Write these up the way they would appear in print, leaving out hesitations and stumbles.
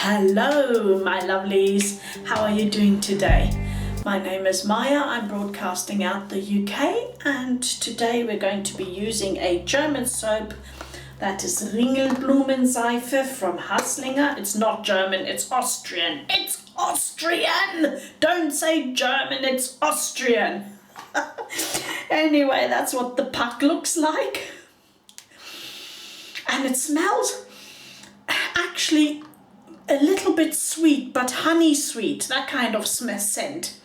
Hello my lovelies, how are you doing today? My name is Maja, I'm broadcasting out the UK, and today we're going to be using a German soap that is Ringelblumen Seife from Haslinger. It's not German, it's Austrian. It's Austrian! Don't say German, it's Austrian. Anyway, that's what the pack looks like. And it smells actually a little bit sweet, but honey sweet, that kind of scent.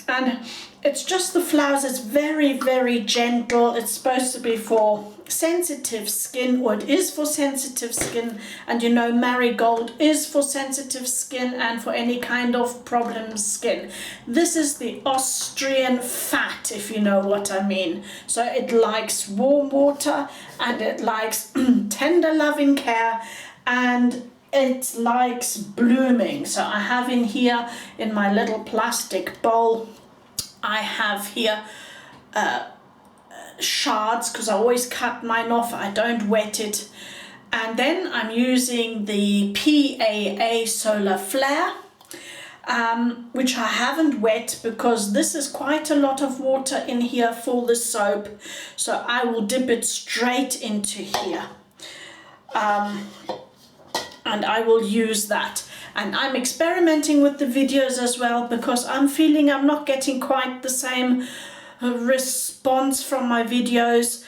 And it's just the flowers, it's very, very gentle. It's supposed to be for sensitive skin, or it is for sensitive skin. And you know, Marigold is for sensitive skin and for any kind of problem skin. This is the Austrian fat, if you know what I mean. So it likes warm water, and it likes tender loving care, and it likes blooming. So I have in here, in my little plastic bowl, I have here shards, because I always cut mine off, I don't wet it. And then I'm using the PAA Solar Flare, which I haven't wet because this is quite a lot of water in here for the soap. So I will dip it straight into here. And I will use that. And I'm experimenting with the videos as well, because I'm feeling I'm not getting quite the same response from my videos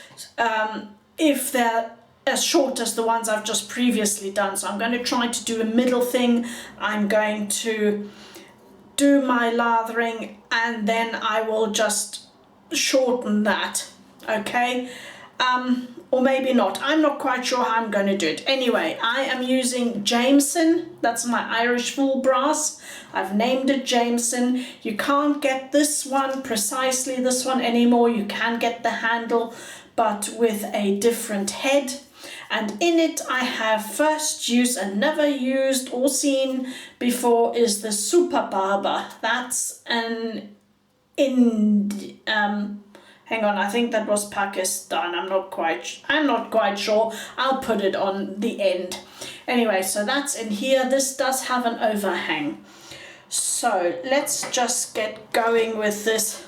if they're as short as the ones I've just previously done. So I'm going to try to do a middle thing. I'm going to do my lathering and then I will just shorten that, okay? Or maybe not. I'm not quite sure how I'm going to do it. Anyway, I am using Jameson. That's my Irish full brass. I've named it Jameson. You can't get this one, precisely this one anymore. You can get the handle, but with a different head. And in it I have first used and never used or seen before is the Super Barba. That's an hang on, I think that was Pakistan. I'm not quite sure. I'll put it on the end. Anyway, so that's in here. This does have an overhang. So let's just get going with this.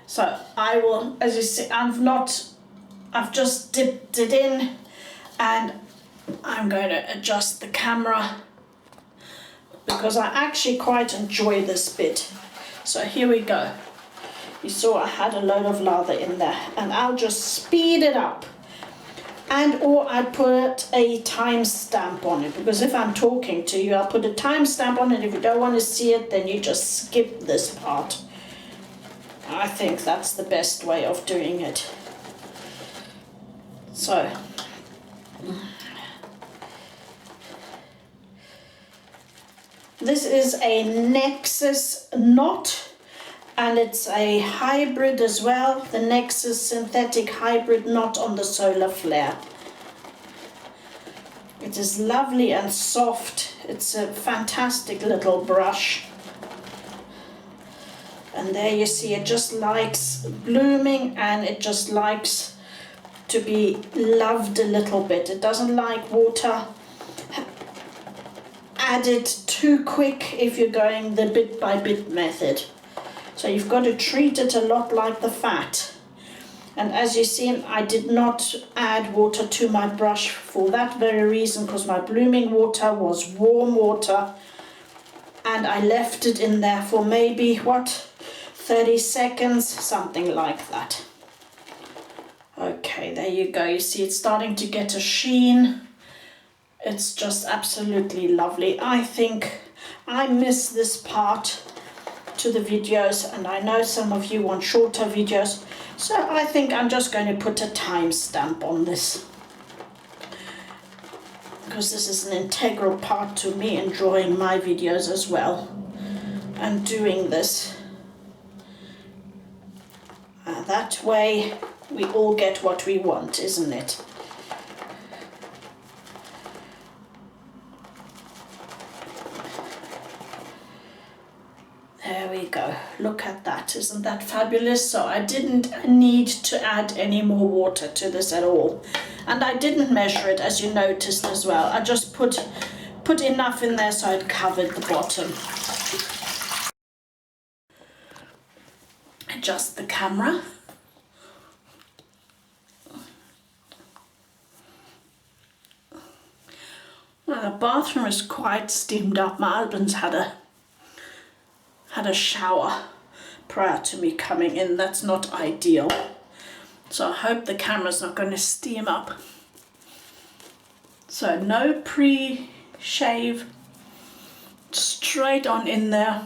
So I will, as you see, I've just dipped it in, and I'm going to adjust the camera because I actually quite enjoy this bit. So here we go. You saw I had a load of lather in there, and I'll just speed it up. And or I put a timestamp on it, because if I'm talking to you, I'll put a timestamp on it. If you don't want to see it, then you just skip this part. I think that's the best way of doing it. So this is a Nexus knot. And it's a hybrid as well, the Nexus synthetic hybrid knot on the Solar Flare. It is lovely and soft. It's a fantastic little brush. And there you see, it just likes blooming, and it just likes to be loved a little bit. It doesn't like water added too quick if you're going the bit by bit method. So you've got to treat it a lot like the fat. And as you see, I did not add water to my brush for that very reason, because my blooming water was warm water, and I left it in there for maybe, 30 seconds, something like that. Okay, there you go. You see it's starting to get a sheen. It's just absolutely lovely. I think I miss this part to the videos, and I know some of you want shorter videos, so I think I'm just going to put a timestamp on this, because this is an integral part to me enjoying my videos as well and doing this. That way we all get what we want, isn't it? There we go. Look at that. Isn't that fabulous? So I didn't need to add any more water to this at all. And I didn't measure it, as you noticed as well. I just put enough in there so it covered the bottom. Adjust the camera. Well, the bathroom is quite steamed up. My husband's had a shower prior to me coming in. That's not ideal. So I hope the camera's not going to steam up. So no pre-shave, straight on in there.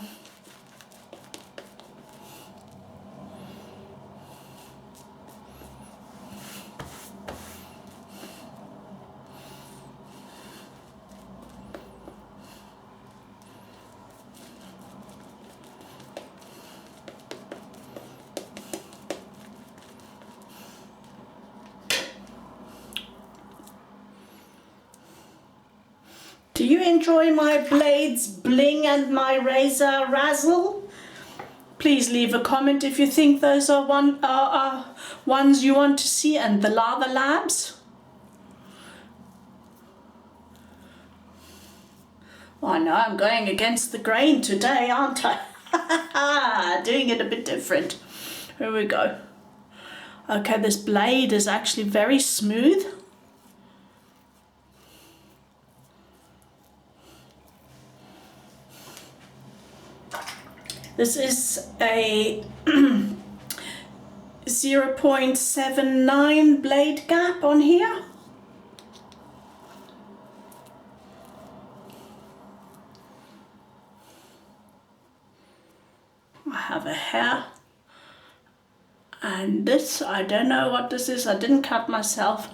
Do you enjoy my blades Bling and my razor Razzle? Please leave a comment if you think those are ones you want to see, and the Lather Labs. I know I'm going against the grain today, aren't I? Doing it a bit different. Here we go. Okay, this blade is actually very smooth. This is a 0.79 blade gap on here. I have a hair. And this, I don't know what this is. I didn't cut myself.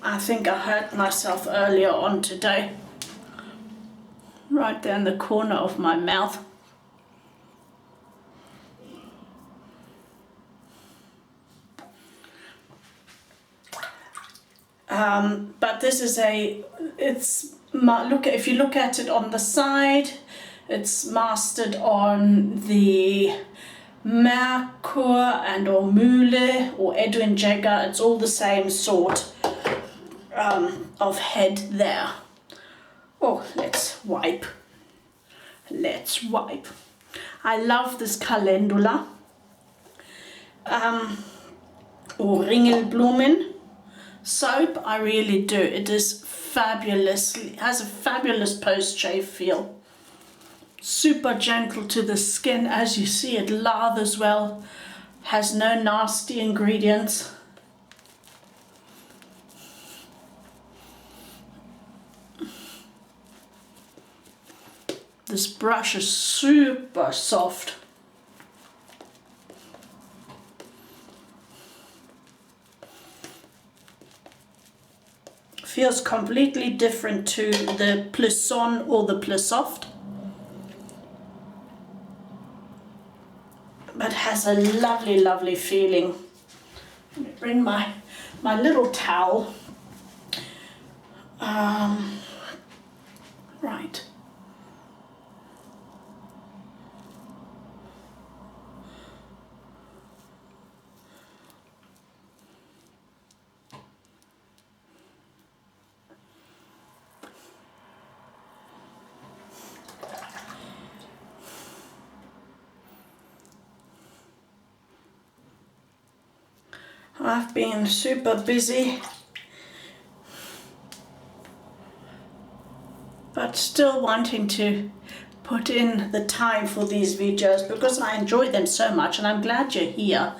I think I hurt myself earlier on today. Right there in the corner of my mouth. But this is if you look at it on the side, it's mastered on the Merkur and or Mule or Edwin Jagger. It's all the same sort of head there. Oh, let's wipe. Let's wipe. I love this Calendula or Ringelblumen soap. I really do. It is fabulous. It has a fabulous post-shave feel. Super gentle to the skin. As you see, it lathers well. Has no nasty ingredients. This brush is super soft. Feels completely different to the Plisson or the Plissoft, but has a lovely, lovely feeling. Let me bring my little towel. Right. I've been super busy, but still wanting to put in the time for these videos because I enjoy them so much, and I'm glad you're here.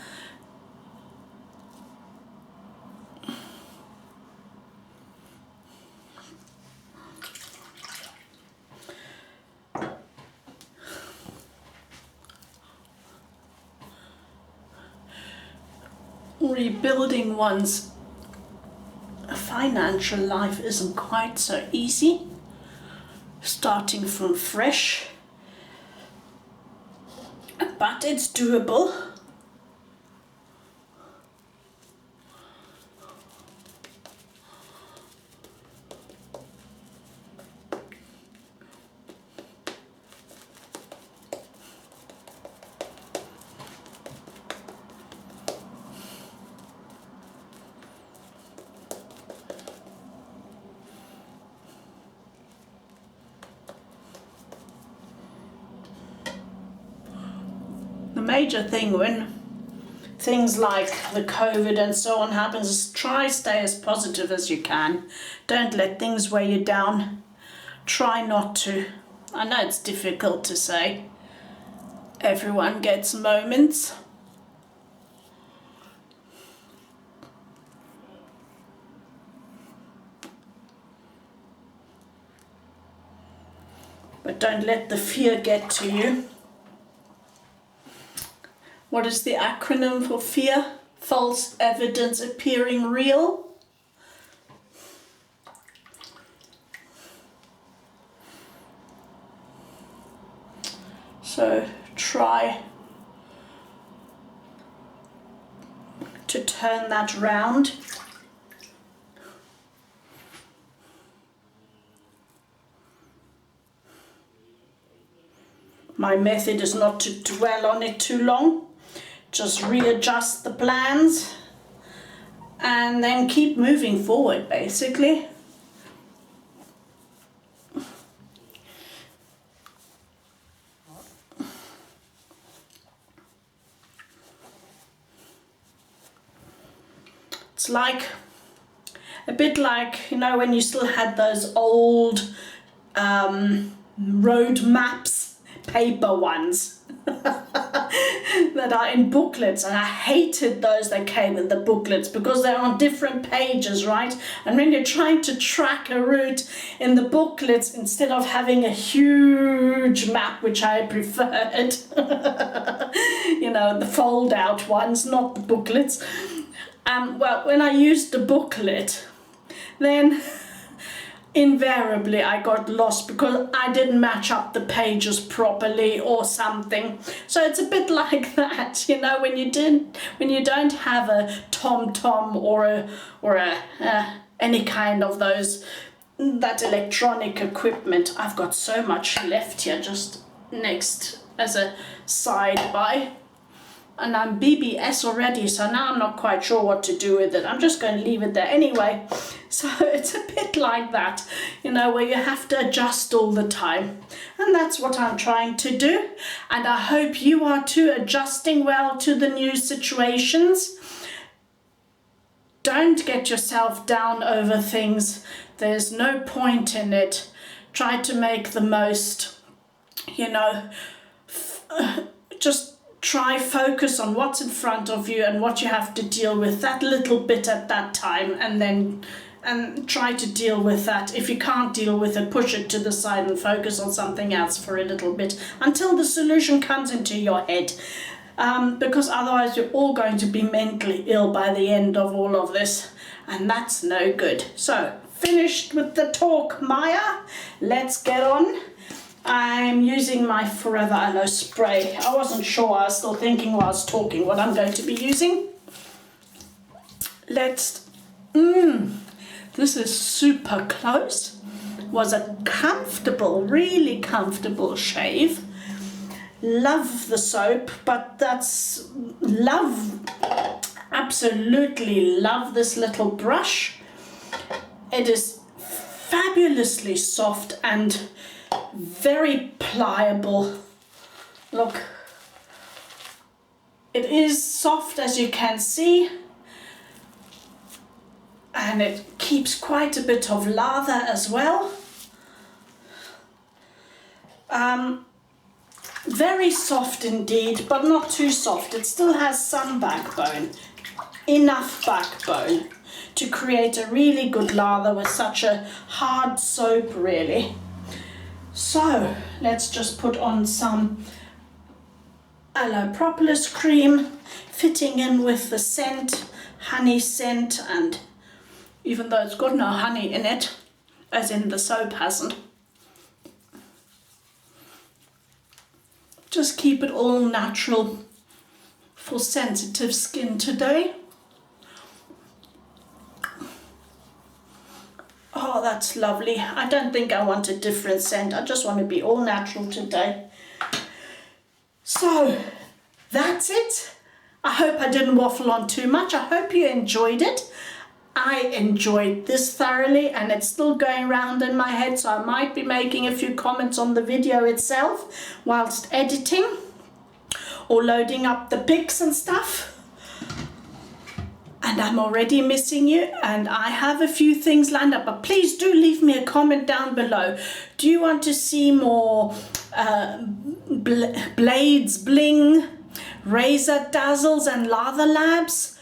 Rebuilding one's financial life isn't quite so easy. Starting from fresh, but it's doable. major thing when things like the COVID and so on happens is try stay as positive as you can. Don't let things weigh you down. Try not to. I know it's difficult to say. Everyone gets moments. But don't let the fear get to you. What is the acronym for fear? False evidence appearing real. So try to turn that round. My method is not to dwell on it too long. Just readjust the plans and then keep moving forward, basically. It's like, a bit like, you know, when you still had those old road maps, paper ones that are in booklets, and I hated those that came in the booklets because they're on different pages, right? And when you're trying to track a route in the booklets, instead of having a huge map, which I preferred, you know, the fold out ones, not the booklets. Well, when I used the booklet, then invariably I got lost because I didn't match up the pages properly or something. So it's a bit like that, you know, when you don't have a TomTom or any kind of that electronic equipment. I've got so much left here just next as a side by. And I'm BBS already, so now I'm not quite sure what to do with it. I'm just going to leave it there anyway. So it's a bit like that, you know, where you have to adjust all the time. And that's what I'm trying to do. And I hope you are too, adjusting well to the new situations. Don't get yourself down over things. There's no point in it. Try to make the most, you know, just try focus on what's in front of you and what you have to deal with that little bit at that time, and try to deal with that. If you can't deal with it, push it to the side and focus on something else for a little bit until the solution comes into your head, because otherwise you're all going to be mentally ill by the end of all of this, and that's no good. So finished with the talk, Maja. Let's get on. I'm using my Forever Aloe Spray. I wasn't sure, I was still thinking while I was talking what I'm going to be using. This is super close. Was a comfortable, really comfortable shave. Love the soap, but absolutely love this little brush. It is fabulously soft and very pliable. Look, it is soft as you can see, and it keeps quite a bit of lather as well. Very soft indeed, but not too soft. It still has some backbone, enough backbone to create a really good lather with such a hard soap, really. So let's just put on some Aloe Propolis cream, fitting in with the scent, honey scent, and even though it's got no honey in it, as in the soap hasn't, just keep it all natural for sensitive skin today. Oh, that's lovely. I don't think I want a different scent. I just want to be all natural today. So, that's it. I hope I didn't waffle on too much. I hope you enjoyed it. I enjoyed this thoroughly, and it's still going round in my head, so I might be making a few comments on the video itself whilst editing. or loading up the pics and stuff. And I'm already missing you, and I have a few things lined up, but please do leave me a comment down below. Do you want to see more blades, bling, razor dazzles and lather labs?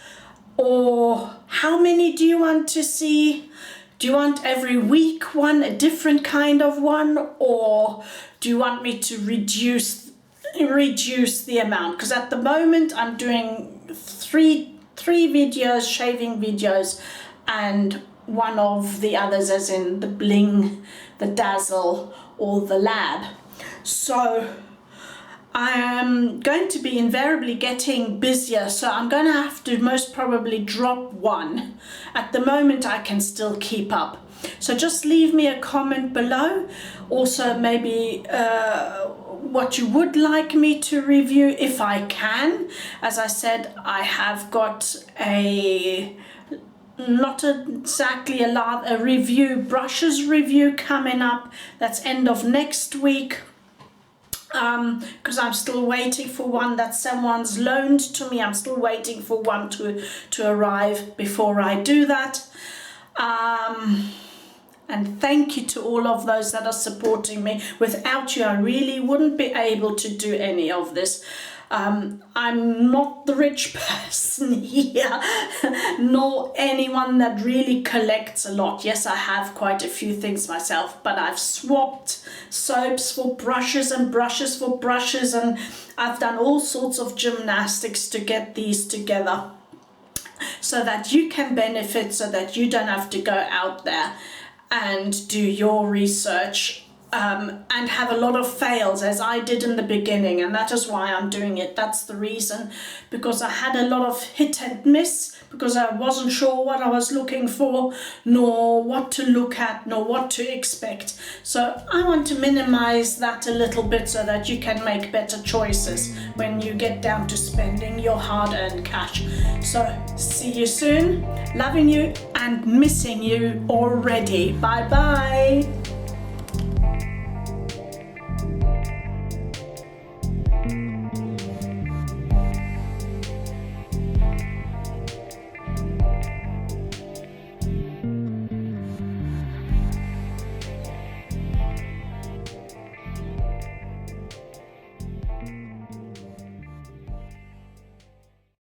Or how many do you want to see? Do you want every week one, a different kind of one? Or do you want me to reduce the amount? Because at the moment I'm doing three videos, shaving videos, and one of the others as in the bling, the dazzle, or the lab. So I am going to be invariably getting busier, so I'm going to have to most probably drop one. At the moment I can still keep up. So just leave me a comment below. Also maybe what you would like me to review if I can. As I said, I have got not exactly a review, brushes review coming up. That's end of next week. Because I'm still waiting for one that someone's loaned to me. I'm still waiting for one to arrive before I do that. And thank you to all of those that are supporting me. Without you, I really wouldn't be able to do any of this. I'm not the rich person here, nor anyone that really collects a lot. Yes, I have quite a few things myself, but I've swapped soaps for brushes and brushes for brushes, and I've done all sorts of gymnastics to get these together so that you can benefit, so that you don't have to go out there and do your research and have a lot of fails, as I did in the beginning, and that is why I'm doing it. That's the reason, because I had a lot of hit and miss, because I wasn't sure what I was looking for, nor what to look at, nor what to expect. So I want to minimize that a little bit so that you can make better choices when you get down to spending your hard-earned cash. So see you soon, loving you and missing you already. Bye bye.